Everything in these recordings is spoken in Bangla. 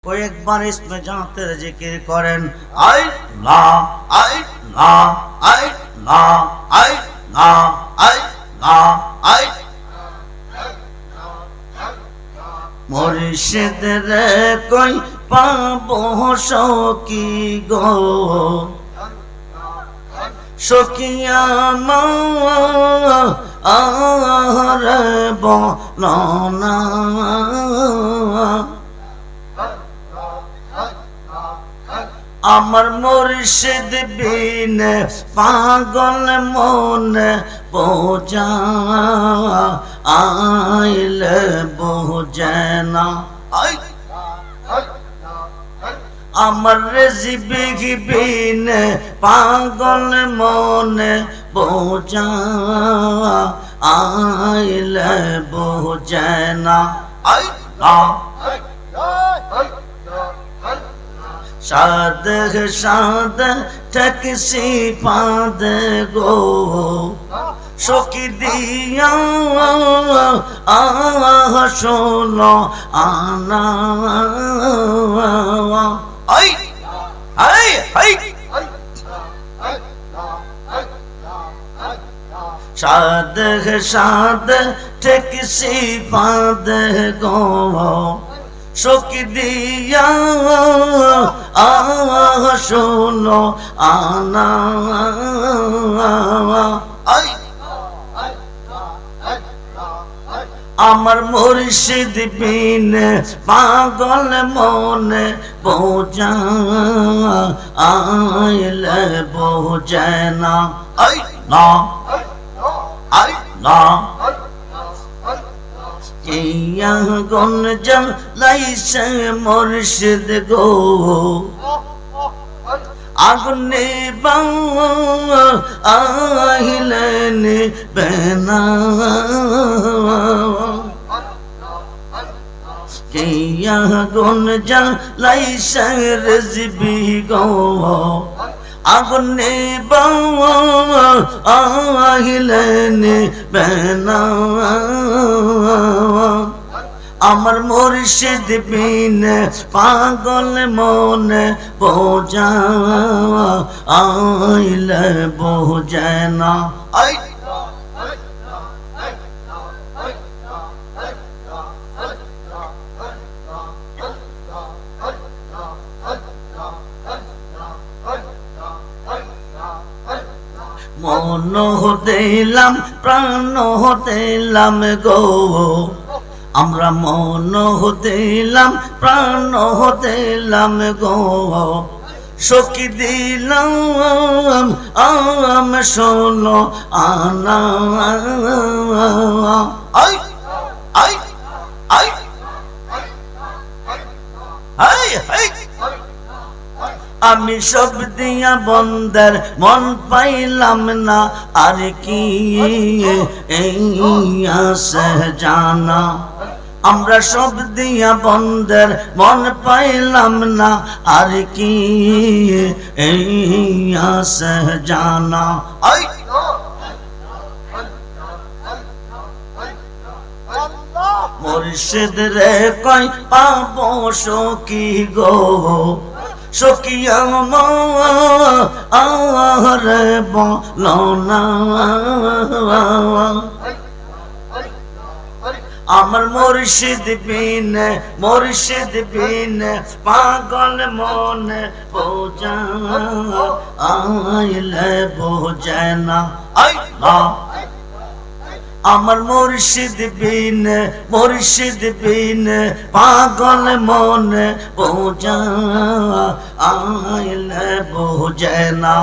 কয়েকবার ইসমে জাতের জিকির করেন। আল্লাহ আল্লাহ আল্লাহ আল্লাহ আল্লাহ আল্লাহ। মুর্শিদের কই পাবো সখী গো, সখিয়া আমার বলো না। আমার মুর্শিদ বিন পাগল মনে বোঝা আইলে বোঝে না। আমার রেজিবি বিন পাগল মনে বোঝা আইলে বোঝে না। সাদ সাদ ট্যাক্সি পাদ গো, সখী দিয়া শোনো আনা। সাদ সাদ ট্যাক্সি পাদ গো, সখী দিয়া শোনো আনা। আমার মুর্শিদ বিন পাগল মনে বোঝা আইলে বোঝে না। না না গন জ্বালাইছে মুর্শিদ গো, আগুনে আহিলেন বেনা। গন জ্বালাইছে রেজবি গো, আগুনে আহিলেন বেনা। আমার মুর্শিদ বিন পাগল মনে বোঝা আইলে বোঝে না। মন দিলাম প্রাণ দিলাম গো, আমরা মন দিলাম প্রাণ দিলাম গো, সখী দিলাম শোনো আনা। আমি সব দিয়া বন্দের মন পাইলাম না, আর কি আছে জানা। আমরা সব দিয়া বন্দের মন পাইলাম না, আর কি আছে জানা। মুর্শিদ রে কই পাবো সখী গো, সখী আমার বলো না। আমার মুর্শিদ বিন পাগল মনে বোঝা আইলে বোঝে না। আমার মুর্শিদ বিন পাগল মনে বোঝা আইলে বোঝে না।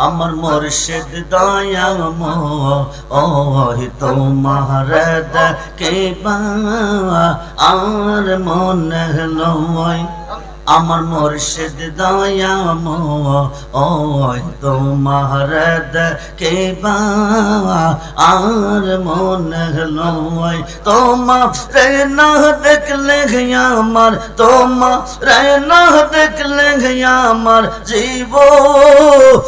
আমার মুর্শিদ দয়াময় তোমার দেখিবা আর মনে লয়। আমার মুর্শিদ দয়াময় তোমার দেখিবা আর মনে লয় তোমারে না দেখলে আমার তোমারে না দেখলে আমার জীবন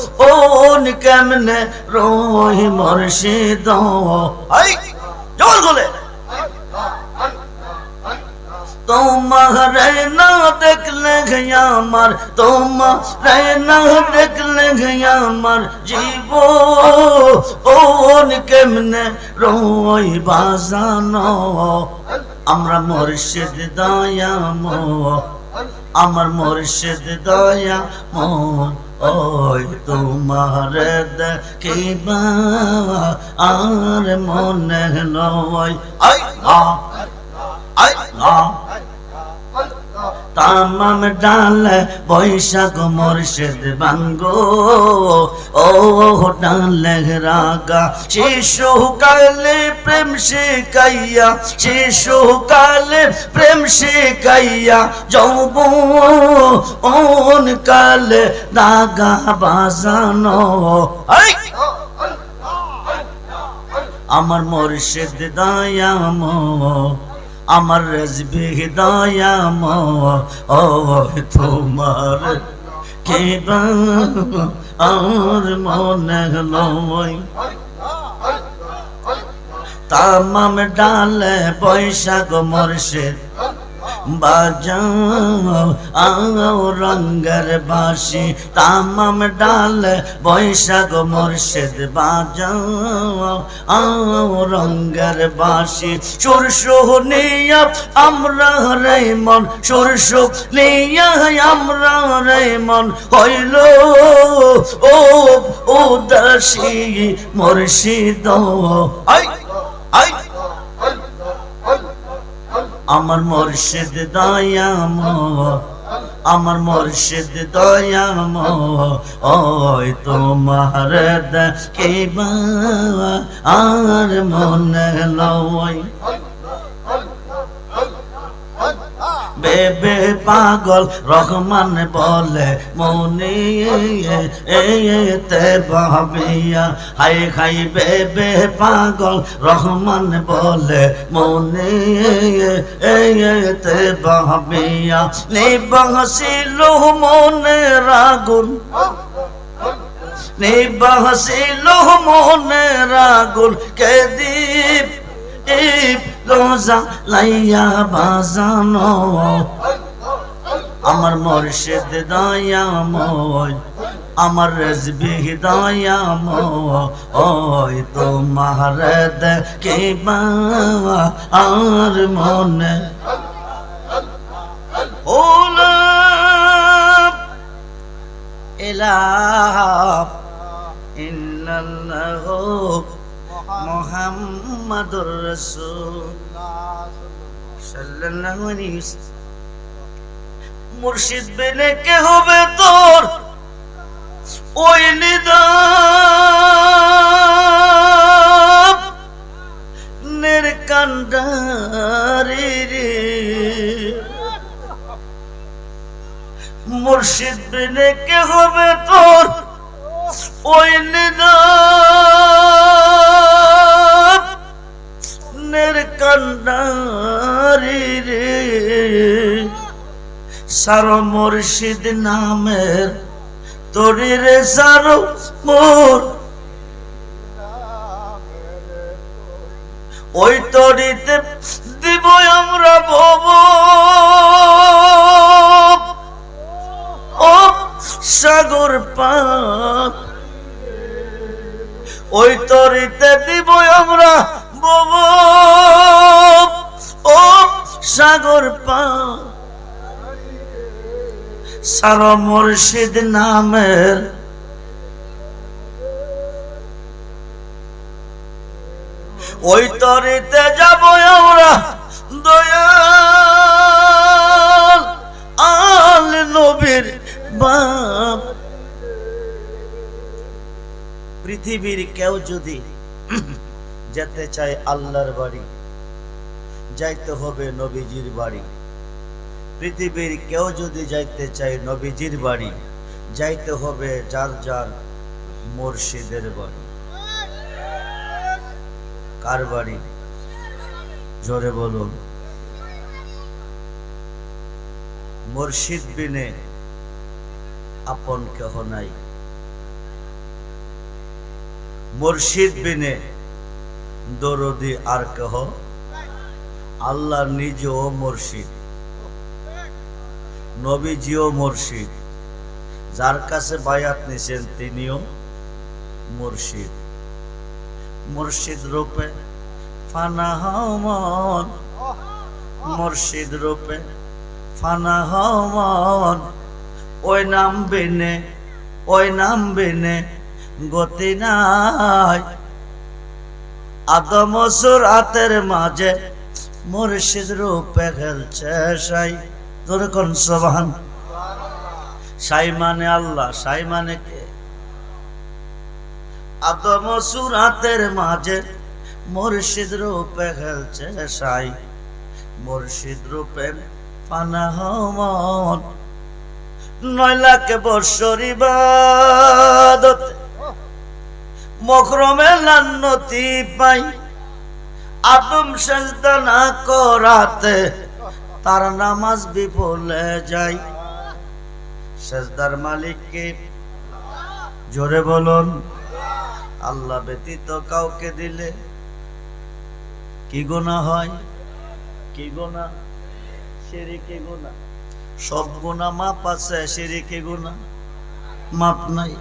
কেমনে রই মুর্শিদ আই জোর গলে তোমারে না দেখলে আমার তোমারে না দেখলে আমার জীবন কেমনে রই বাজানো আমরা মুর্শিদ দয়াময় আমার মুর্শিদ দয়াময় ওই তোমার দেখিবা আর মনে লয় আই আই তামাম ডালে বৈশাখ মুর্শিদ বাঙ্গো ও ডালে রাগা শিশু কালে প্রেম শিখাইয়া শিশু কালে প্রেম শিখাইয়া যৌবন কালে দাগা বাজানো আমার মুর্শিদ দয়াময় আমার রেজবি দয়াময় ও তোমার কেবা আর মনে লয় তামাম ডালে বৈশাখ মুর্শিদ বাজাও রঙ্গের বাঁশি তামাম ডালে বৈশাখ মুর্শিদ বাজাও রঙ্গের বাঁশি সুর শুনিয়া আমরা রে মন সুর শুনিয়া আমরা রে মন হইল ও উদাসী মুর্শিদ আই আই আমার মুর্শিদ দয়াময় আমার মুর্শিদ দয়াময় ওই তোমার দেখিবা আর মনে লয় বেবে পাগল রহমান বলে মনে এতে ভাবিয়া হাই হাই বেবে পাগল রহমান বলে মনে এতে ভাবিয়া নিবাসিল মনের আগুন নিবাসিল মনের আগুন কে দীপ রোজা লাইয়া বাজানো আমার মুর্শিদ দয়াময় আমার রেজবি দয়াময় ওই তোমার দেখিবা আর মনে ওলা ইলাহা ইল্লাল্লাহু মুহাম্মাদুর রাসূলুল্লাহ সাল্লাল্লাহু আলাইহি ওয়াসাল্লাম মুর্শিদ বিনে কে হবে তোর ওই নিদান নের কান্ডারি রে মুর্শিদ বিনে কে হবে তোর ওই নিদান নের কান্ডারি রে সারো মুর্শিদ নামের তোরে রে সারো মোর ওই তরিতে দিব আমরা ভব ও সাগর পার ওই তরিতে দিব আমরা ভব ও সাগর পার সারা মুর্শিদ নামের ওই তরিতে যাব আমরা দয়াল আল নবীর বাপ পৃথিবীর কেউ যদি যেতে চায় আল্লাহর বাড়ি যাইতে হবে নবীজির বাড়ি পৃথিবীর কেউ যদি যাইতে চায় নবীজির বাড়ি, যাইতে হবে যার যার মুর্শিদের বাড়ি। কার বাড়ি? জোরে বলুন। মুর্শিদ বিনে আপন কেহ নাই, মুর্শিদ বিনে দরদি আর কেহ। আল্লাহ নিজেও মুর্শিদ, নবীজিও মুর্শিদ, যার কাছে বায়াত নিছেন তিনিও মুর্শিদ। মুর্শিদ রূপে ফানা হও মন, মুর্শিদ রূপে ফানা হও মন, ওই নাম বিনে, ওই নাম বিনে গতি নাই। আদম সুরাতের মাঝে মুর্শিদ রূপে খেলছে সাই। তোরে কোন সুবহান। সাই মানে আল্লাহ, সাই মানে কে? আদম সুরাতের মাঝে মুর্শিদ রূপে খেলছে সাই। মুর্শিদ রূপে ফানা হও মন, 9 লাখ বৎসর ইবাদত মখরমে লান্নতি পাই। আদম সেজদা না করাতে তার নামাজ বিফলে যায়। সেজদার মালিক কে? জোরে বলুন। আল্লাহ ব্যতীত কাউকে দিলে কি গুনাহ হয়? কি গুনাহ? শিরকি গুনাহ। সব গুনাহ মাপ আছে, শিরকি গুনাহ মাপ নাই।